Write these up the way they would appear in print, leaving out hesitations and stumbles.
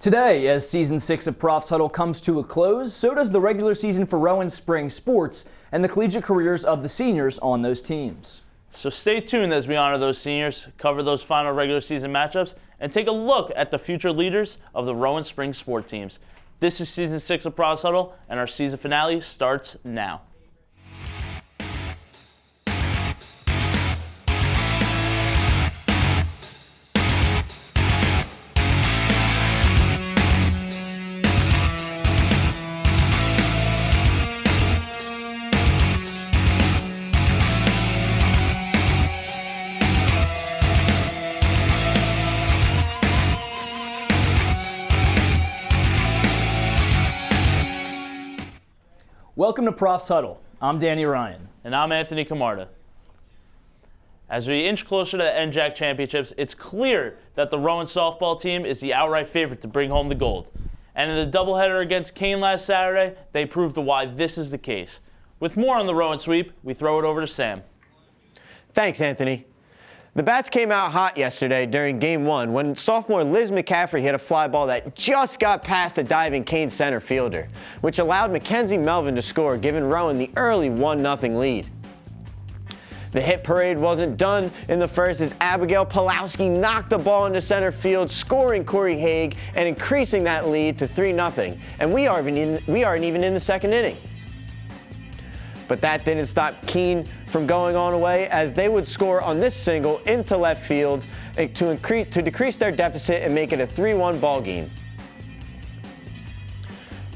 Today, as Season 6 of Profs Huddle comes to a close, so does the regular season for Rowan Spring Sports and the collegiate careers of the seniors on those teams. So stay tuned as we honor those seniors, cover those final regular season matchups, and take a look at the future leaders of the Rowan Spring Sport teams. This is Season 6 of Profs Huddle, and our season finale starts now. Welcome to Profs Huddle. I'm Danny Ryan. And I'm Anthony Camarda. As we inch closer to the NJAC championships, it's clear that the Rowan softball team is the outright favorite to bring home the gold. And in the doubleheader against Kane last Saturday, they proved why this is the case. With more on the Rowan sweep, we throw it over to Sam. Thanks, Anthony. The Bats came out hot yesterday during Game 1 when sophomore Liz McCaffrey hit a fly ball that just got past a diving Kane center fielder, which allowed Mackenzie Melvin to score, giving Rowan the early 1-0 lead. The hit parade wasn't done in the first as Abigail Pulowski knocked the ball into center field, scoring Corey Haig and increasing that lead to 3-0, and we aren't even in the second inning. But that didn't stop Keene from going on away as they would score on this single into left field to decrease their deficit and make it a 3-1 ball game.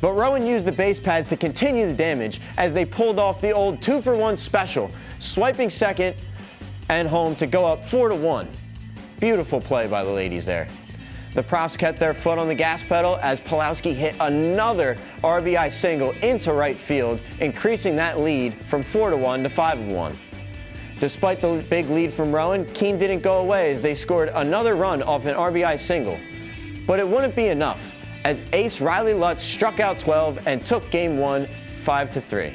But Rowan used the base pads to continue the damage as they pulled off the old 2-for-1 special, swiping second and home to go up 4-1. Beautiful play by the ladies there. The Profs kept their foot on the gas pedal as Pulowski hit another RBI single into right field, increasing that lead from 4-1 to 5-1. Despite the big lead from Rowan, Keene didn't go away as they scored another run off an RBI single. But it wouldn't be enough as ace Riley Lutz struck out 12 and took Game 1 5-3.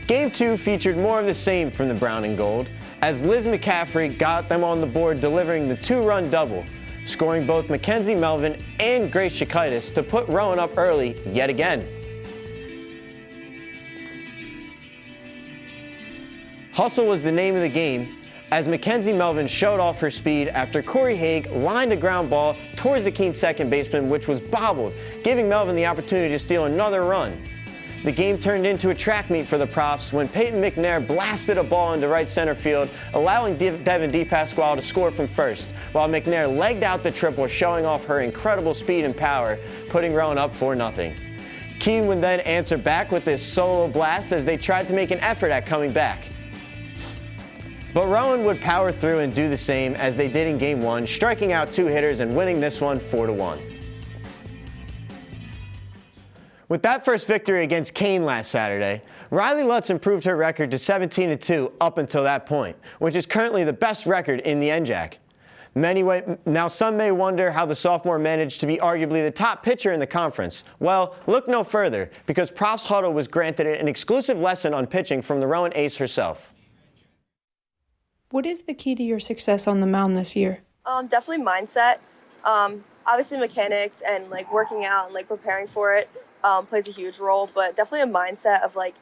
Game 2 featured more of the same from the Brown and Gold, as Liz McCaffrey got them on the board delivering the 2-run double, scoring both Mackenzie Melvin and Grace Chikaitis to put Rowan up early yet again. Hustle was the name of the game, as Mackenzie Melvin showed off her speed after Corey Haig lined a ground ball towards the Keene second baseman, which was bobbled, giving Melvin the opportunity to steal another run. The game turned into a track meet for the Profs when Peyton McNair blasted a ball into right center field, allowing Devin DePasquale to score from first, while McNair legged out the triple, showing off her incredible speed and power, putting Rowan up 4-0. Keene would then answer back with this solo blast as they tried to make an effort at coming back. But Rowan would power through and do the same as they did in Game 1, striking out 2 hitters and winning this one 4-1. With that first victory against Kane last Saturday, Riley Lutz improved her record to 17-2 up until that point, which is currently the best record in the NJAC. Now some may wonder how the sophomore managed to be arguably the top pitcher in the conference. Well, look no further, because Profs Huddle was granted an exclusive lesson on pitching from the Rowan ace herself. What is the key to your success on the mound this year? Definitely mindset. Obviously mechanics and working out and preparing for it. Plays a huge role, but definitely a mindset of I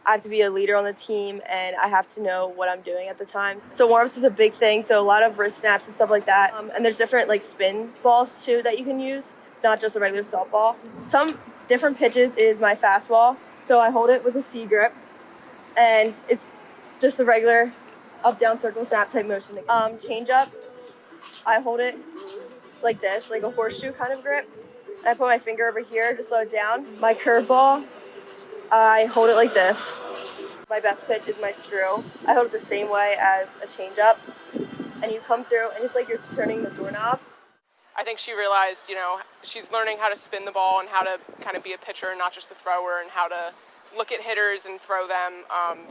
have to be a leader on the team and I have to know what I'm doing at the time. So warm-ups is a big thing, so a lot of wrist snaps and stuff like that. And there's different spin balls too that you can use, not just a regular softball. Some different pitches is my fastball, so I hold it with a C grip, and it's just a regular up-down circle snap type motion. Change up, I hold it like this, like a horseshoe kind of grip. And I put my finger over here to slow it down. My curveball, I hold it like this. My best pitch is my screw. I hold it the same way as a changeup. And you come through, and it's like you're turning the doorknob. I think she realized, she's learning how to spin the ball and how to kind of be a pitcher and not just a thrower, and how to look at hitters and throw them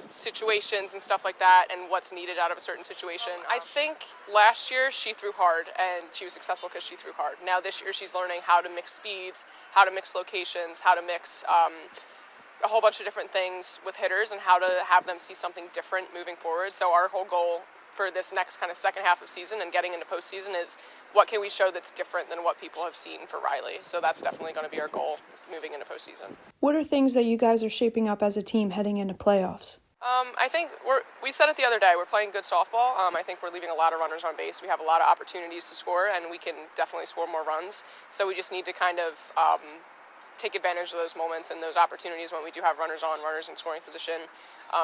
situations and stuff like that, and what's needed out of a certain situation. I think last year she threw hard, and she was successful because she threw hard. Now this year she's learning how to mix speeds, how to mix locations, how to mix a whole bunch of different things with hitters, and how to have them see something different moving forward. So our whole goal for this next kind of second half of season and getting into postseason is what can we show that's different than what people have seen for Riley. So that's definitely going to be our goal moving into postseason. What are things that you guys are shaping up as a team heading into playoffs? I think we said it the other day, we're playing good softball. I think we're leaving a lot of runners on base. We have a lot of opportunities to score, and we can definitely score more runs. So we just need to kind of take advantage of those moments and those opportunities when we do have runners in scoring position.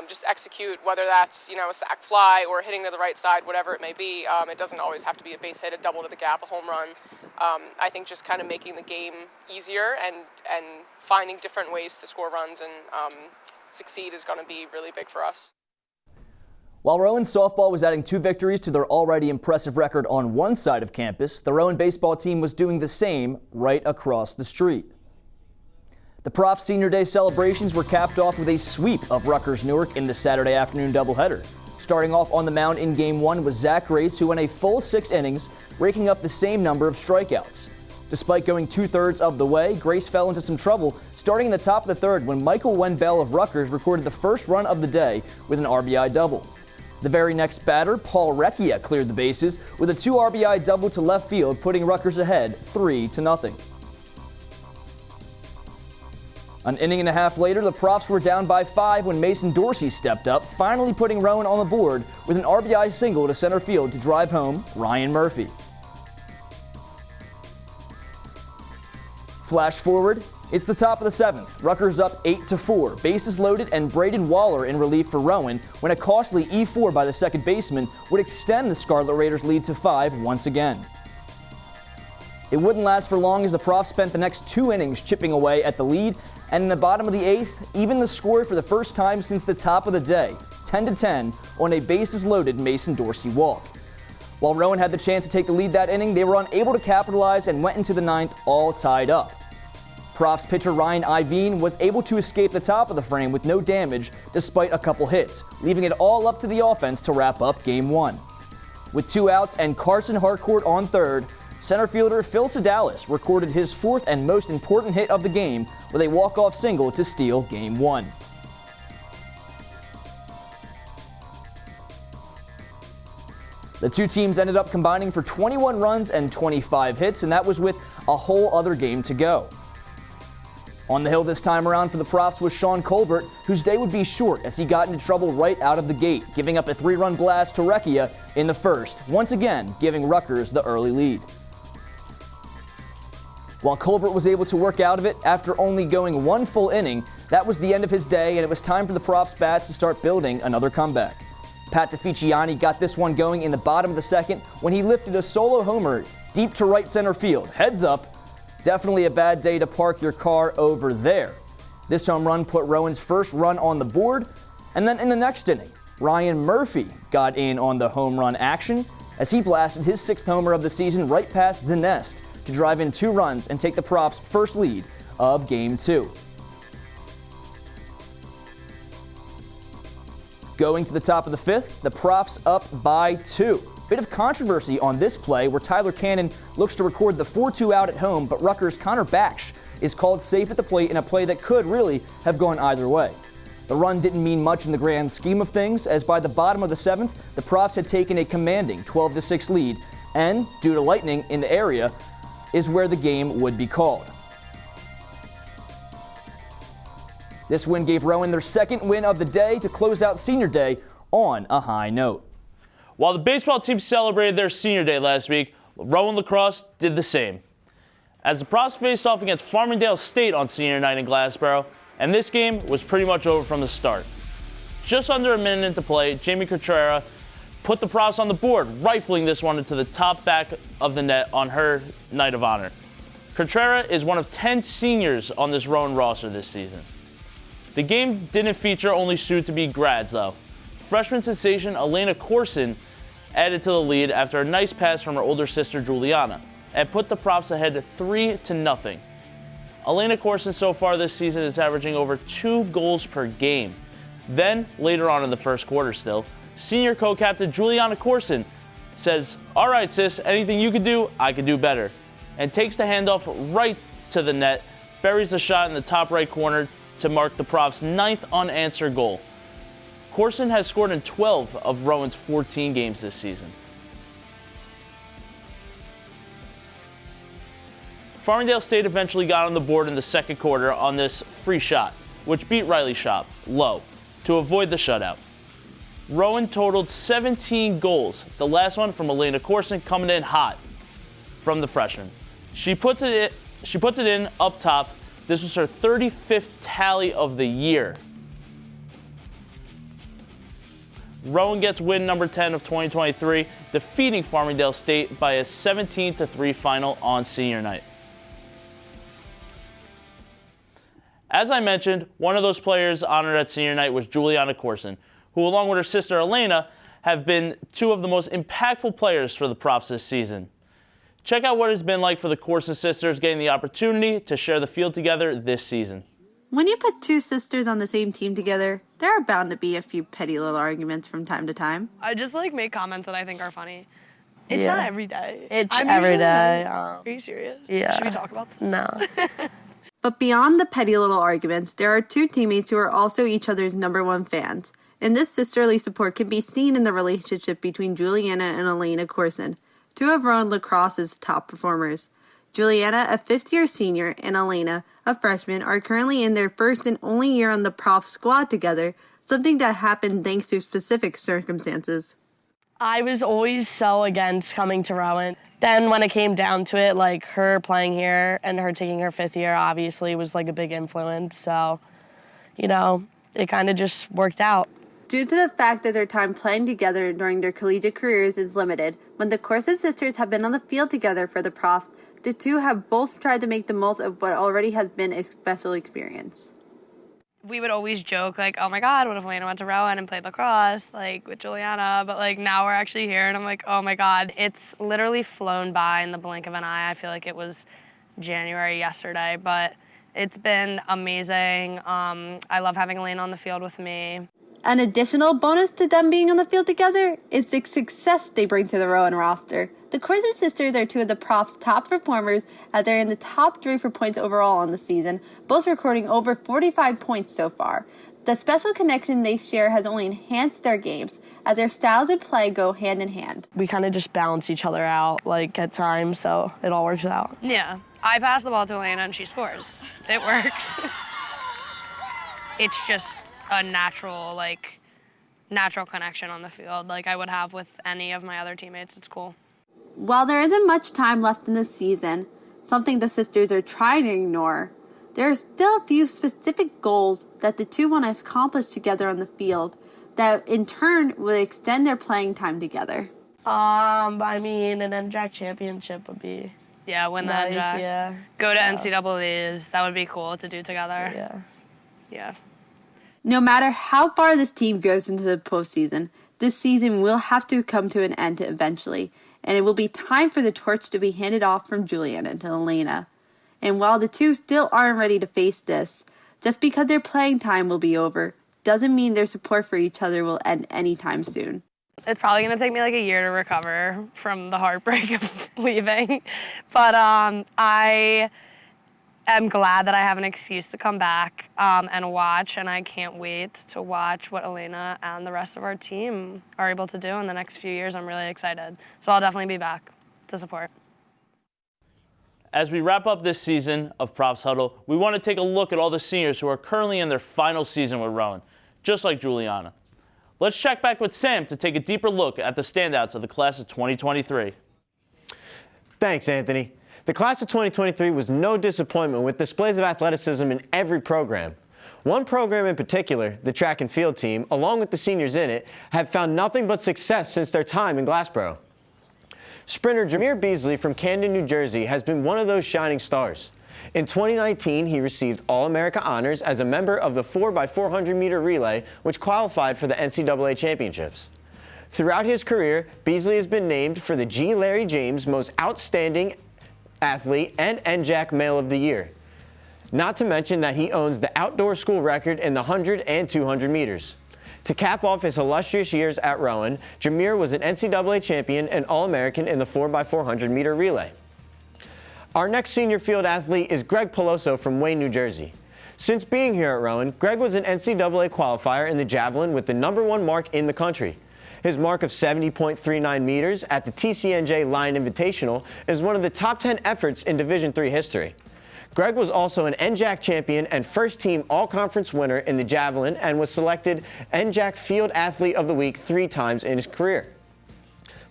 Just execute, whether that's a sac fly or hitting to the right side, whatever it may be. It doesn't always have to be a base hit, a double to the gap, a home run. I think just kind of making the game easier and finding different ways to score runs and succeed is going to be really big for us. While Rowan softball was adding 2 victories to their already impressive record on one side of campus, the Rowan baseball team was doing the same right across the street. The Profs Senior Day celebrations were capped off with a sweep of Rutgers Newark in the Saturday afternoon doubleheader. Starting off on the mound in Game 1 was Zach Grace, who went a full 6 innings, raking up the same number of strikeouts. Despite going 2/3 of the way, Grace fell into some trouble starting in the top of the 3rd when Michael Wenbell of Rutgers recorded the first run of the day with an RBI double. The very next batter, Paul Recchia, cleared the bases with a 2 RBI double to left field, putting Rutgers ahead 3-0. An inning and a half later, the Profs were down by 5 when Mason Dorsey stepped up, finally putting Rowan on the board with an RBI single to center field to drive home Ryan Murphy. Flash forward, it's the top of the 7th. Rutgers up 8-4. Bases loaded and Braden Waller in relief for Rowan when a costly E4 by the second baseman would extend the Scarlet Raiders' lead to 5 once again. It wouldn't last for long as the Profs spent the next 2 innings chipping away at the lead, and in the bottom of the 8th, even the score for the first time since the top of the day, 10-10 on a bases-loaded Mason Dorsey walk. While Rowan had the chance to take the lead that inning, they were unable to capitalize and went into the 9th all tied up. Profs pitcher Ryan Iveen was able to escape the top of the frame with no damage despite a couple hits, leaving it all up to the offense to wrap up Game 1. With 2 outs and Carson Harcourt on third, center fielder Phil Sedalis recorded his 4th and most important hit of the game with a walk-off single to steal Game 1. The 2 teams ended up combining for 21 runs and 25 hits, and that was with a whole other game to go. On the hill this time around for the Profs was Sean Colbert, whose day would be short as he got into trouble right out of the gate, giving up a 3-run blast to Recchia in the 1st, once again giving Rutgers the early lead. While Colbert was able to work out of it after only going 1 full inning, that was the end of his day, and it was time for the Profs bats to start building another comeback. Pat DeFiciani got this one going in the bottom of the 2nd when he lifted a solo homer deep to right center field. Heads up, definitely a bad day to park your car over there. This home run put Rowan's first run on the board, and then in the next inning, Ryan Murphy got in on the home run action as he blasted his 6th homer of the season right past the nest to drive in 2 runs and take the Profs' first lead of Game 2. Going to the top of the 5th, the Profs up by 2. Bit of controversy on this play where Tyler Cannon looks to record the 4-2 out at home, but Rutgers' Connor Baksh is called safe at the plate in a play that could really have gone either way. The run didn't mean much in the grand scheme of things, as by the bottom of the 7th, the Profs had taken a commanding 12-6 lead, and due to lightning in the area, is where the game would be called. This win gave Rowan their 2nd win of the day to close out Senior Day on a high note. While the baseball team celebrated their Senior Day last week, Rowan lacrosse did the same. As the Profs faced off against Farmingdale State on Senior Night in Glassboro, and this game was pretty much over from the start. Just under a minute into play, Jamie Cotrera put the Profs on the board, rifling this one into the top back of the net on her night of honor. Cotrera is one of 10 seniors on this Rowan roster this season. The game didn't feature only soon-to-be grads, though. Freshman sensation Elena Corson added to the lead after a nice pass from her older sister Juliana and put the Profs ahead 3-0. Elena Corson so far this season is averaging over 2 goals per game. Then, later on in the first quarter still, senior co-captain Juliana Corson says, "All right, sis, anything you can do, I can do better," and takes the handoff right to the net, buries the shot in the top right corner to mark the Profs' 9th unanswered goal. Corson has scored in 12 of Rowan's 14 games this season. Farmingdale State eventually got on the board in the second quarter on this free shot, which beat Riley Shop low to avoid the shutout. Rowan totaled 17 goals, the last one from Elena Corson coming in hot from the freshman. She puts it in up top. This was her 35th tally of the year. Rowan gets win number 10 of 2023, defeating Farmingdale State by a 17-3 final on senior night. As I mentioned, one of those players honored at senior night was Juliana Corson, who along with her sister Elena have been two of the most impactful players for the Profs this season. Check out what it's been like for the Corson sisters getting the opportunity to share the field together this season. When you put two sisters on the same team together, there are bound to be a few petty little arguments from time to time. I just make comments that I think are funny. It's not every day. It's every day. Are you serious? Yeah. Should we talk about this? No. But beyond the petty little arguments, there are two teammates who are also each other's number one fans. And this sisterly support can be seen in the relationship between Juliana and Elena Corson, two of Rowan lacrosse's top performers. Juliana, a fifth-year senior, and Elena, a freshman, are currently in their first and only year on the Profs squad together, something that happened thanks to specific circumstances. I was always so against coming to Rowan. Then when it came down to it, her playing here and her taking her fifth year obviously was a big influence. So, it kind of just worked out. Due to the fact that their time playing together during their collegiate careers is limited, when the Corson sisters have been on the field together for the Profs, the two have both tried to make the most of what already has been a special experience. We would always joke, oh my God, what if Elena went to Rowan and played lacrosse, with Juliana? But, now we're actually here, and I'm like, oh my God. It's literally flown by in the blink of an eye. I feel like it was January yesterday, but it's been amazing. I love having Elena on the field with me. An additional bonus to them being on the field together is the success they bring to the Rowan roster. The Corson sisters are two of the Profs' top performers as they're in the top 3 for points overall on the season, both recording over 45 points so far. The special connection they share has only enhanced their games, as their styles of play go hand in hand. We kind of just balance each other out, at times, so it all works out. Yeah. I pass the ball to Elena and she scores. It works. It's just a natural connection on the field I would have with any of my other teammates. It's cool. While there isn't much time left in the season, something the sisters are trying to ignore, there are still a few specific goals that the two want to accomplish together on the field that in turn will extend their playing time together. An NJAC championship would be win nice, the NJAC. Yeah. Go to NCAAs. That would be cool to do together. Yeah. Yeah. No matter how far this team goes into the postseason, this season will have to come to an end eventually, and it will be time for the torch to be handed off from Juliana to Elena. And while the two still aren't ready to face this, just because their playing time will be over, doesn't mean their support for each other will end anytime soon. It's probably going to take me a year to recover from the heartbreak of leaving, but I am glad that I have an excuse to come back and watch, and I can't wait to watch what Elena and the rest of our team are able to do in the next few years. I'm really excited. So I'll definitely be back to support. As we wrap up this season of Profs Huddle, we want to take a look at all the seniors who are currently in their final season with Rowan, just like Juliana. Let's check back with Sam to take a deeper look at the standouts of the class of 2023. Thanks, Anthony. The class of 2023 was no disappointment with displays of athleticism in every program. One program in particular, the track and field team, along with the seniors in it, have found nothing but success since their time in Glassboro. Sprinter Jameer Beasley from Camden, New Jersey has been one of those shining stars. In 2019, he received All-America honors as a member of the 4x400 meter relay, which qualified for the NCAA championships. Throughout his career, Beasley has been named for the G. Larry James Most Outstanding Athlete and NJAC Male of the Year. Not to mention that he owns the outdoor school record in the 100 and 200 meters. To cap off his illustrious years at Rowan, Jameer was an NCAA champion and All-American in the 4x400 meter relay. Our next senior field athlete is Greg Peloso from Wayne, New Jersey. Since being here at Rowan, Greg was an NCAA qualifier in the javelin with the #1 mark in the country. His mark of 70.39 meters at the TCNJ Line Invitational is one of the top 10 efforts in Division III history. Greg was also an NJAC champion and first-team all-conference winner in the javelin and was selected NJAC Field Athlete of the Week 3 times in his career.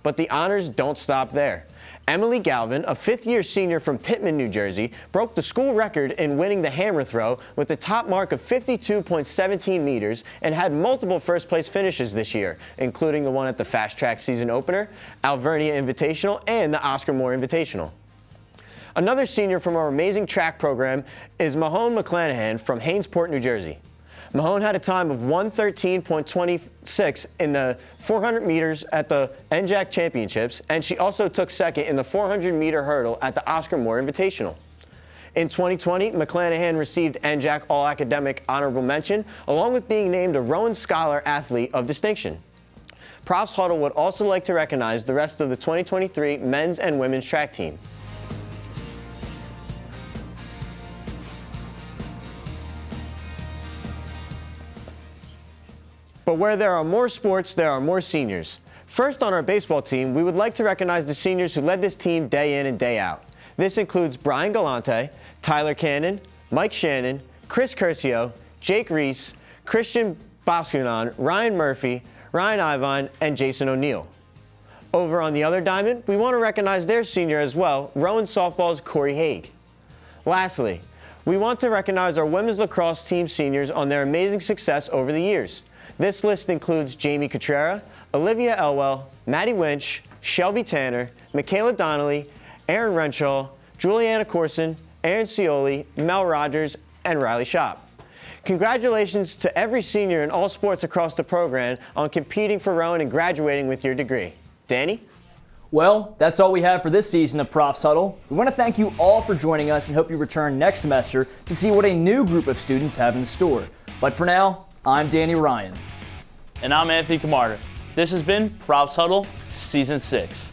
But the honors don't stop there. Emily Galvin, a fifth-year senior from Pittman, New Jersey, broke the school record in winning the hammer throw with the top mark of 52.17 meters and had multiple first-place finishes this year, including the one at the Fast Track season opener, Alvernia Invitational, and the Oscar Moore Invitational. Another senior from our amazing track program is Mahone McClanahan from Hainesport, New Jersey. Mahone had a time of 1:13.26 in the 400 meters at the NJAC Championships, and she also took second in the 400-meter hurdle at the Oscar Moore Invitational. In 2020, McClanahan received NJAC All-Academic Honorable Mention, along with being named a Rowan Scholar Athlete of Distinction. Profs Huddle would also like to recognize the rest of the 2023 men's and women's track team. But where there are more sports, there are more seniors. First on our baseball team, we would like to recognize the seniors who led this team day in and day out. This includes Brian Galante, Tyler Cannon, Mike Shannon, Chris Curcio, Jake Reese, Christian Boskunan, Ryan Murphy, Ryan Ivine, and Jason O'Neill. Over on the other diamond, we want to recognize their senior as well, Rowan Softball's Corey Haig. Lastly, we want to recognize our women's lacrosse team seniors on their amazing success over the years. This list includes Jamie Cotrera, Olivia Elwell, Maddie Winch, Shelby Tanner, Michaela Donnelly, Erin Renshaw, Juliana Corson, Erin Scioli, Mel Rogers, and Riley Shop. Congratulations to every senior in all sports across the program on competing for Rowan and graduating with your degree. Danny? Well, that's all we have for this season of Profs Huddle. We want to thank you all for joining us and hope you return next semester to see what a new group of students have in store. But for now, I'm Danny Ryan. And I'm Anthony Camarda. This has been Profs Huddle Season 6.